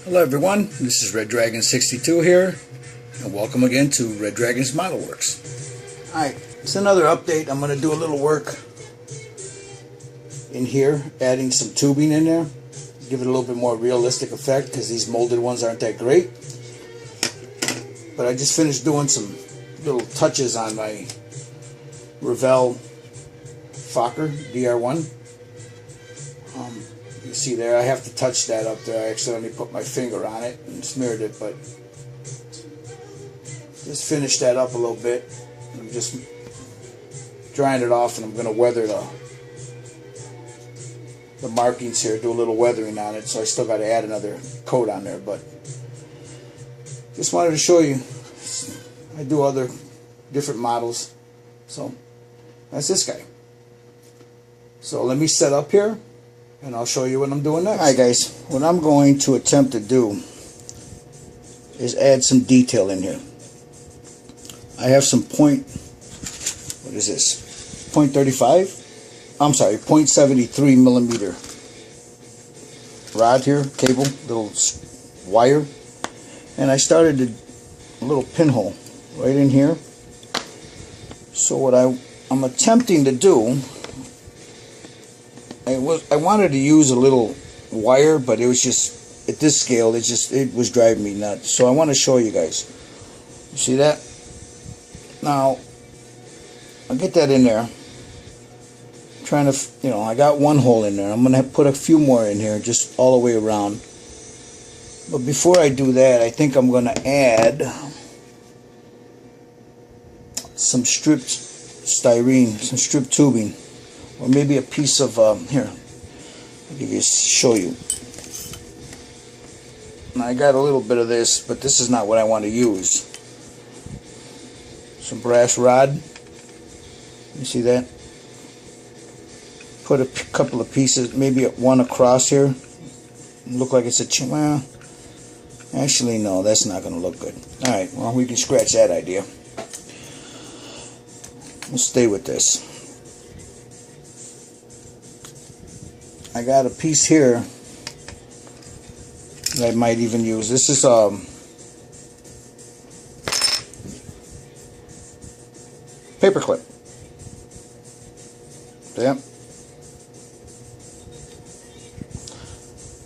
Hello everyone, this is Red Dragon 62 here, and welcome again to Red Dragon's Model Works. Alright, it's another update. I'm going to do a little work in here, adding some tubing in there, give it a little bit more realistic effect because these molded ones aren't that great. But I just finished doing some little touches on my Revell Fokker DR1. You see there, I have to touch that up there. I accidentally put my finger on it and smeared it, but just finish that up a little bit. I'm just drying it off, and I'm going to weather the markings here, do a little weathering on it, so I still got to add another coat on there, but just wanted to show you. I do other different models, so that's this guy. So let me set up here, and I'll show you what I'm doing next. Alright guys, what I'm going to attempt to do is add some detail in here. I have some what is this? 0.35? I'm sorry, 0.73 millimeter rod here, cable, little wire. And I started a little pinhole right in here. So what I'm attempting to do, I wanted to use a little wire, but it was just, at this scale, it was driving me nuts. So I want to show you guys. You see that? Now, I'll get that in there. I'm trying to, I got one hole in there. I'm going to put a few more in here, just all the way around. But before I do that, I think I'm going to add some stripped styrene, some stripped tubing. Or maybe a piece of, here, I'll show you. Now I got a little bit of this, but this is not what I want to use. Some brass rod. You see that? Put a couple of pieces, maybe one across here. Look like it's a well, actually no, that's not going to look good. Alright, well we can scratch that idea. We'll stay with this. I got a piece here that I might even use. This is paper clip. Yeah.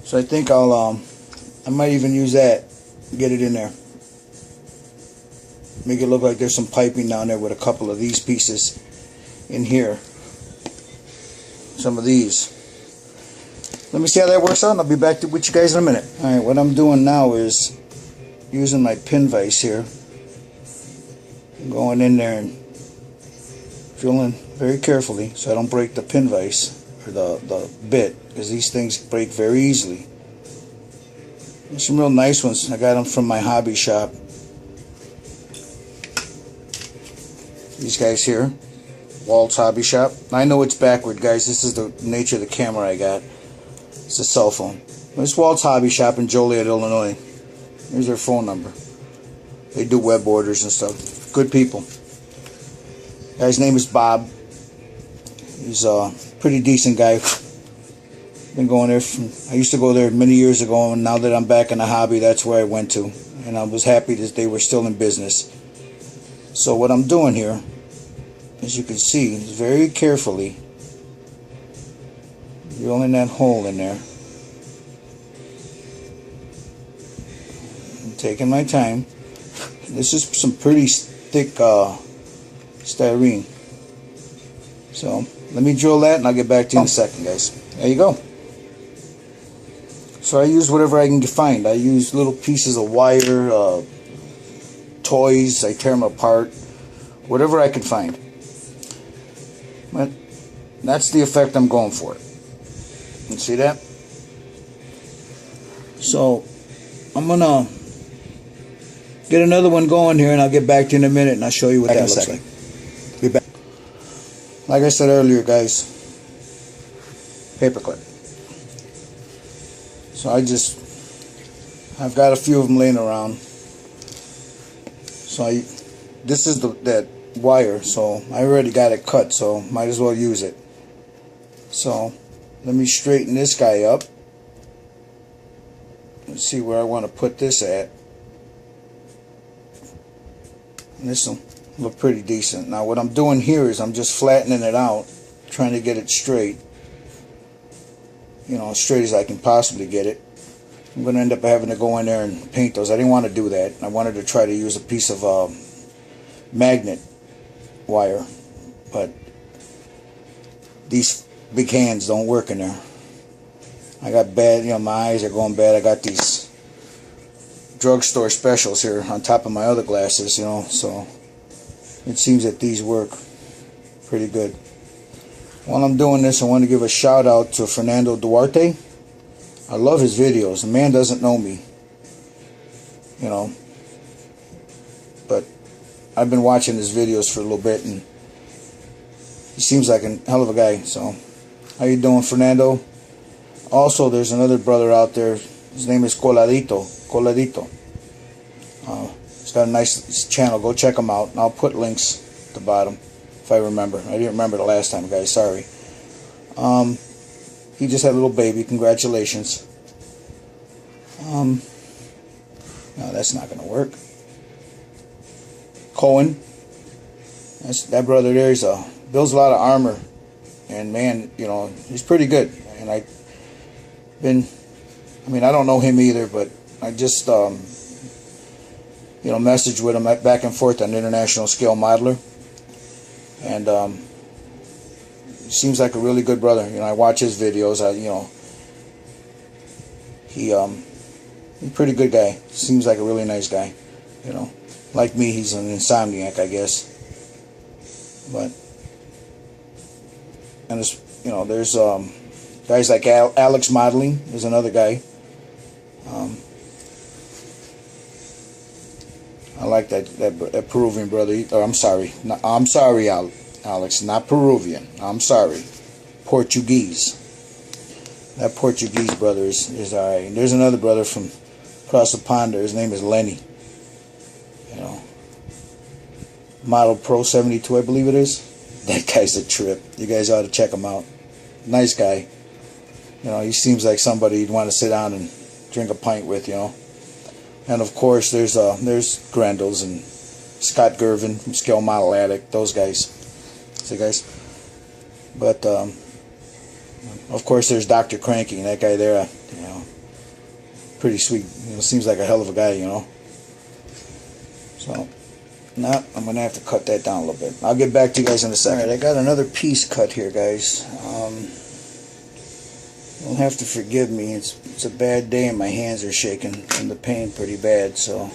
So I think I might even use that. Get it in there. Make it look like there's some piping down there with a couple of these pieces in here. Some of these. Let me see how that works out, and I'll be back with you guys in a minute. Alright, what I'm doing now is using my pin vise here. I'm going in there and filling very carefully so I don't break the pin vise or the bit, because these things break very easily. There's some real nice ones. I got them from my hobby shop. These guys here, Walt's Hobby Shop. I know it's backward, guys. This is the nature of the camera I got. It's a cell phone. It's Walt's Hobby Shop in Joliet, Illinois. Here's their phone number. They do web orders and stuff. Good people. Guy's name is Bob. He's a pretty decent guy. Been going there I used to go there many years ago, and now that I'm back in the hobby, that's where I went to. And I was happy that they were still in business. So what I'm doing here, as you can see, is very carefully drilling that hole in there. I'm taking my time. This is some pretty thick styrene. So let me drill that, and I'll get back to you in a second, guys. There you go. So I use whatever I can find. I use little pieces of wire, toys. I tear them apart. Whatever I can find. But that's the effect I'm going for. You see that? So I'm gonna get another one going here, and I'll get back to you in a minute, and I'll show you what that looks like. Be back. Like I said earlier, guys, paperclip. So I've got a few of them laying around. So this is that wire, so I already got it cut, so might as well use it. So let me straighten this guy up. Let's see where I want to put this at. And this will look pretty decent. Now what I'm doing here is I'm just flattening it out, trying to get it straight. You know, as straight as I can possibly get it. I'm going to end up having to go in there and paint those. I didn't want to do that. I wanted to try to use a piece of magnet wire, but these big hands don't work in there. I got bad, you know, my eyes are going bad. I got these drugstore specials here on top of my other glasses, you know, so it seems that these work pretty good. While I'm doing this, I want to give a shout out to Fernando Duarte. I love his videos. The man doesn't know me, you know, but I've been watching his videos for a little bit, and he seems like a hell of a guy. So, how you doing, Fernando? Also, there's another brother out there. His name is Coladito. He's got a nice channel. Go check him out. And I'll put links at the bottom if I remember. I didn't remember the last time, guys. Sorry. He just had a little baby. Congratulations. No, that's not going to work. Cohen. That brother there. Builds a lot of armor. And man, you know, he's pretty good. And I don't know him either, but I just, you know, messaged with him back and forth on International Scale Modeler. And, he seems like a really good brother. You know, I watch his videos. He's a pretty good guy. Seems like a really nice guy. You know, like me, he's an insomniac, I guess. But, and there's, you know, there's guys like Alex Modeling is another guy. I like that Peruvian brother. I'm sorry, Alex, not Peruvian. I'm sorry, Portuguese. That Portuguese brother is alright. And there's another brother from across the pond there. His name is Lenny. You know, Model Pro 72, I believe it is. That guy's a trip. You guys ought to check him out. Nice guy. You know, he seems like somebody you'd want to sit down and drink a pint with, you know. And of course, there's Grendels and Scott Gervin from Scale Model Addict. Those guys. See, guys. But of course, there's Dr. Cranky. That guy there, you know, pretty sweet. You know, seems like a hell of a guy, you know. So, now I'm gonna have to cut that down a little bit. I'll get back to you guys in a second. All right, I got another piece cut here, guys. You'll have to forgive me. It's a bad day and my hands are shaking from the pain pretty bad, so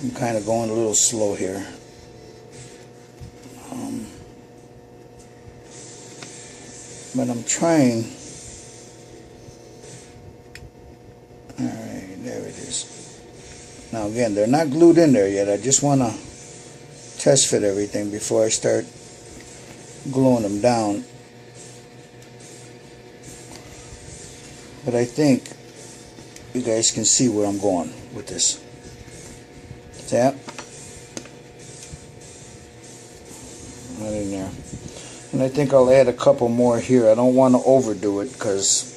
I'm kind of going a little slow here. But I'm trying. Alright, there it is. Now again, they're not glued in there yet. I just want to test fit everything before I start gluing them down. But I think you guys can see where I'm going with this. Tap. Right in there. And I think I'll add a couple more here. I don't want to overdo it because,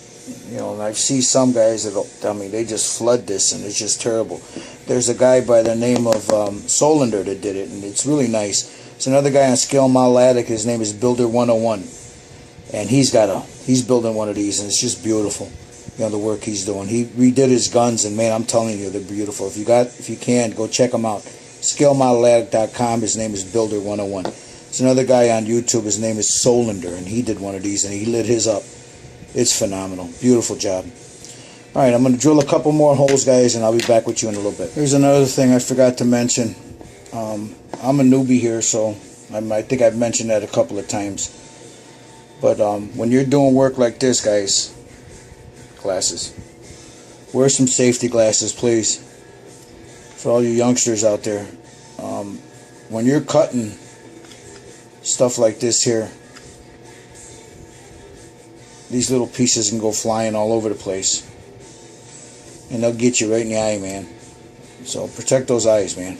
you know, I see some guys that'll, I mean, they just flood this and it's just terrible. There's a guy by the name of Solander that did it, and it's really nice. There's another guy on Scale Model Addict. His name is Builder 101, and he's building one of these, and it's just beautiful. You know, the work he's doing. He redid his guns, and man, I'm telling you, they're beautiful. If you can, go check him out. ScaleModelAddict.com. His name is Builder 101. There's another guy on YouTube. His name is Solander, and he did one of these, and he lit his up. It's phenomenal. Beautiful job. All right, I'm going to drill a couple more holes, guys, and I'll be back with you in a little bit. Here's another thing I forgot to mention. I'm a newbie here, so I think I've mentioned that a couple of times. But when you're doing work like this, guys, glasses, wear some safety glasses, please, for all you youngsters out there. When you're cutting stuff like this here, these little pieces can go flying all over the place, and they'll get you right in the eye, man. So protect those eyes, man.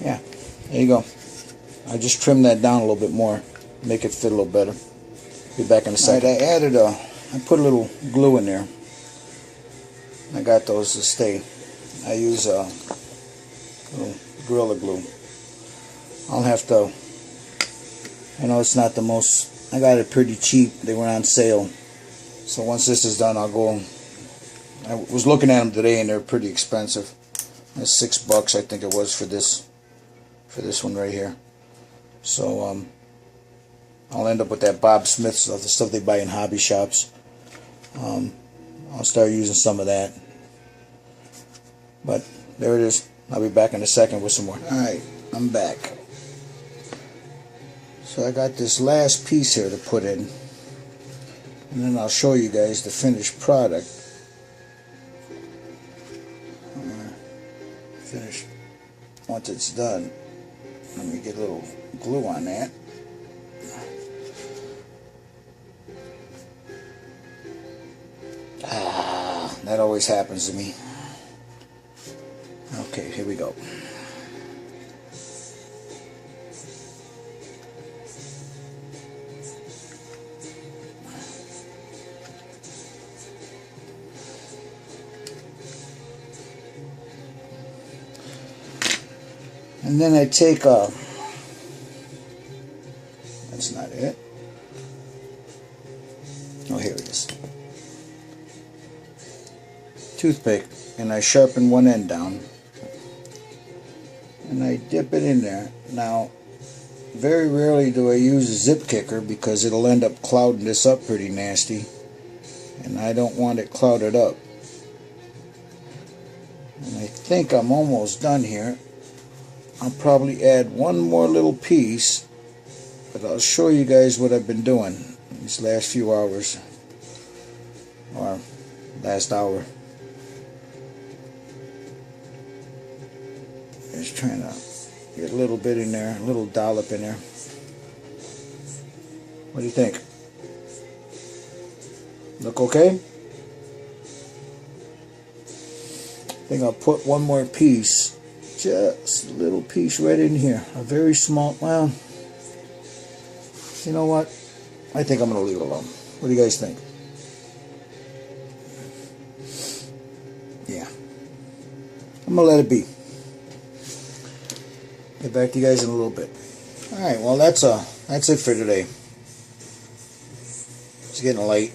Yeah, there you go. I just trimmed that down a little bit more, make it fit a little better. Be back in a second. Alright, I added I put a little glue in there. I got those to stay. I use a little Gorilla Glue. I'll have to, I know it's not the most, I got it pretty cheap. They were on sale. So once this is done, I'll go. I was looking at them today and they're pretty expensive. That's $6 I think it was for this one right here. So I'll end up with that Bob Smith stuff, the stuff they buy in hobby shops. I'll start using some of that. But there it is. I'll be back in a second with some more. Alright, I'm back. So I got this last piece here to put in. And then I'll show you guys the finished product. Finished once it's done. Let me get a little glue on that. That always happens to me. Okay, here we go. And then I take a, that's not it. Oh, here it is. Toothpick, and I sharpen one end down. And I dip it in there. Now, very rarely do I use a zip kicker because it'll end up clouding this up pretty nasty. And I don't want it clouded up. And I think I'm almost done here. I'll probably add one more little piece, but I'll show you guys what I've been doing these last few hours, or last hour. Just trying to get a little bit in there, a little dollop in there. What do you think? Look okay? I think I'll put one more piece. Just a little piece right in here. A very small, well, you know what? I think I'm going to leave it alone. What do you guys think? Yeah. I'm going to let it be. Get back to you guys in a little bit. Alright, well that's it for today. It's getting late.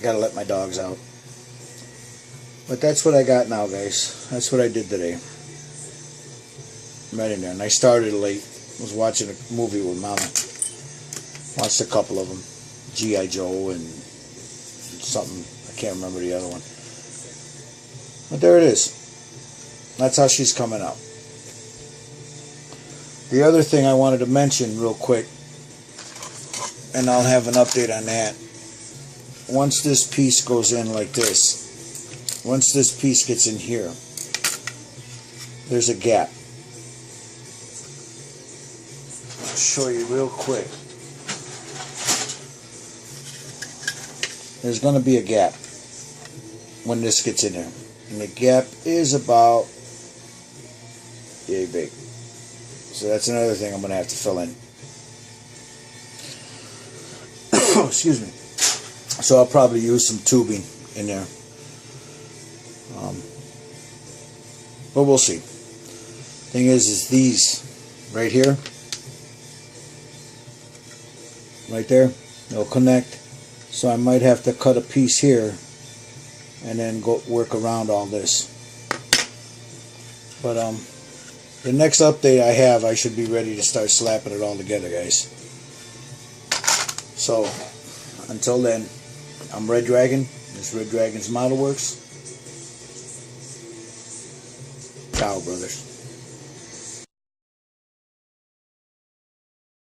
Gotta let my dogs out. But that's what I got now, guys. That's what I did today. Right in there. And I started late. I was watching a movie with Mama. Watched a couple of them. G.I. Joe and something. I can't remember the other one. But there it is. That's how she's coming out. The other thing I wanted to mention real quick, and I'll have an update on that. Once this piece goes in like this, once this piece gets in here, there's a gap. I'll show you real quick. There's going to be a gap when this gets in there. And the gap is about yay big. So that's another thing I'm going to have to fill in. Excuse me. So I'll probably use some tubing in there. But we'll see. Thing is these right here, right there, they'll connect. So I might have to cut a piece here and then go work around all this. But the next update I have, I should be ready to start slapping it all together, guys. So until then, I'm Red Dragon. This is Red Dragon's Model Works. Ciao, brothers.